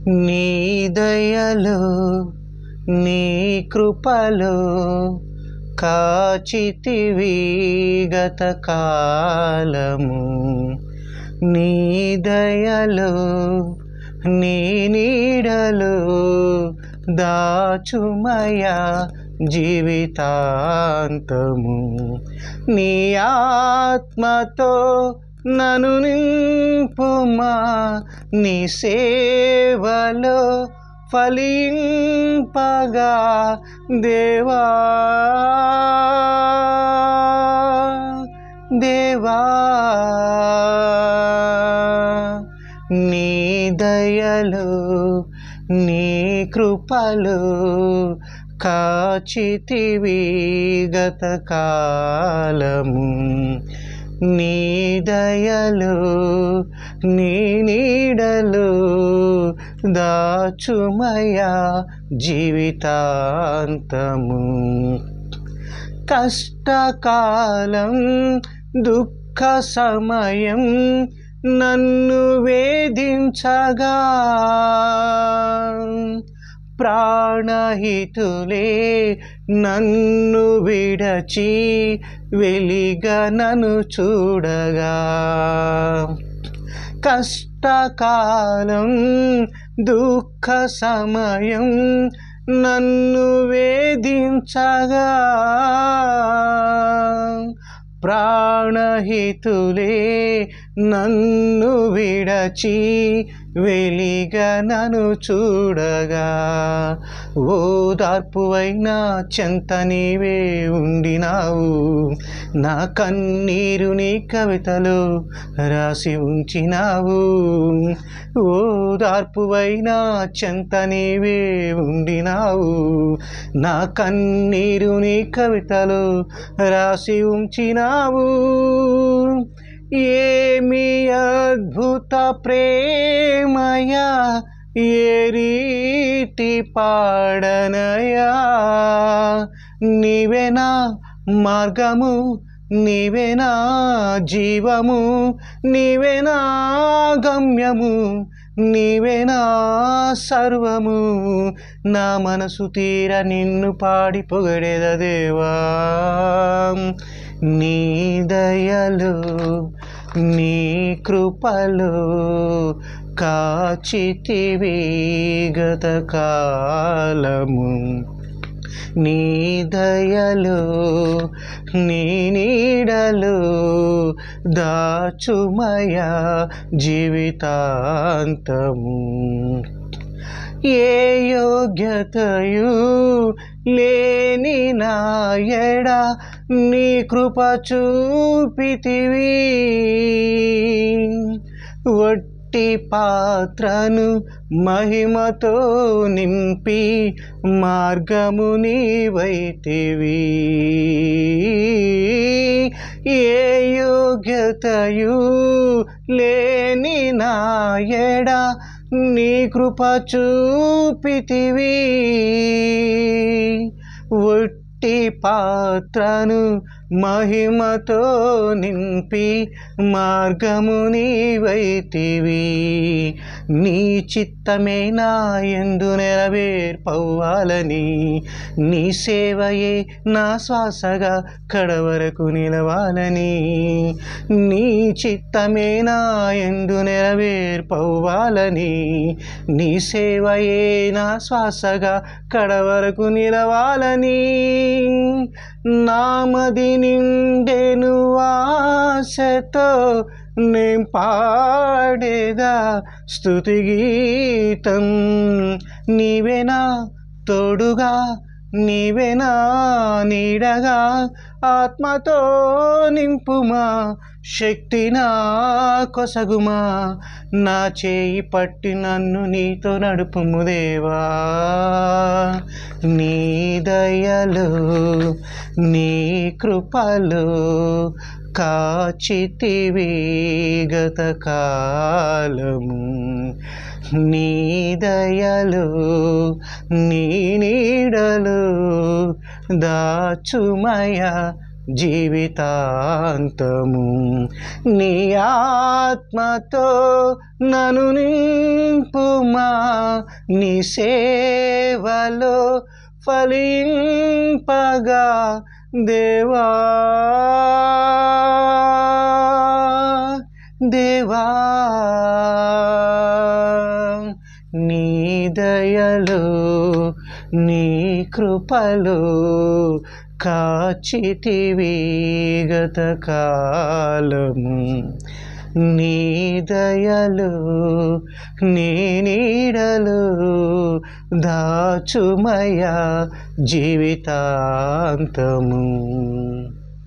నీ దయలో నీ కృపలో కాచితివి గత కాలము. నీ దయలో నీ నీడలో దాచుమయా జీవితాంతము. నీ ఆత్మతో నన్ను నింపుమా, నీ సేవలో ఫలింపగా దేవా దేవా. నీ దయలో నీ కృపలో కాచితివి గత కాలము. నీ దయలో నీ నీడలో దాచుమయా జీవితాంతము. కష్టకాలం దుఃఖ సమయం నన్ను వేధించగా ప్రాణహితులే నన్ను విడచి వెలిగా నన్ను చూడగా. కష్టకాలం దుఃఖ సమయం నన్ను వేధించగా ప్రాణహితులే నన్ను విడచి వెలిగా నన్ను చూడగా. ఓదార్పువైనా చెంత నీవే ఉండినావు, నా కన్నీరు నీ కవితలో రాసి ఉంచినావు. ఓదార్పువైనా చెంత నీవే ఉండినావు, నా కన్నీరు నీ కవితలో రాసి ఉంచినావు. ఏమి అద్భుత ప్రేమయా, ఏ రీతి పాడనయా. నీవేనా మార్గము, నీవేనా జీవము, నీవేనా గమ్యము, నీవేనా సర్వము. నా మనసు తీర నిన్ను పాడి పొగడెద దేవా. నీ దయలో నీ కృపలో కాచితివి గత కాలము. నీ దయలో నీ నీడలో దాచుమయా జీవితాంతము. ఏ యోగ్యతయు లేని నా ఎడ నీ కృప చూపితివి. వట్టి పాత్రను మహిమతో నింపి మార్గము నీవైతివి. ఏ యోగ్యతయు లేని నా ఎడ నీ కృప చూపితివి. వట్టి పాత్రను మహిమతో నింపి మార్గము నీవైతివి. నీ చిత్తమే నా యందు నెరవేర్పవ్వాలని, నీ సేవయే నా శ్వాసగా కడవరకు నిలవాలని. నీ చిత్తమే నా యందు నెరవేర్పవ్వాలని, నీ సేవయే నా శ్వాసగా కడవరకు నిలవాలని. నామది నిండెను ఆశతో నేం పాడేదా స్తుతి గీతం. నీవేనా తోడుగా, నీవేనా నీడగా, ఆత్మతో నింపుమా, శక్తి నా కొసగుమా. నా చేయి పట్టి నన్ను నీతో నడుపుము దేవా. నీ దయలో నీ కృపలో కాచితివి గత కాలము. నీ దయలో నీ నీడలో దాచుమయా జీవితాంతము. నీ ఆత్మతో నన్ను నింపుమా, నీ సేవలో ఫలింపగా దేవా దేవా. నీ దయలో నీ కృపలో కాచితివి గతకాలము. నీ దయలో నీ నీడలో దాచుమయ జీవితాంతము.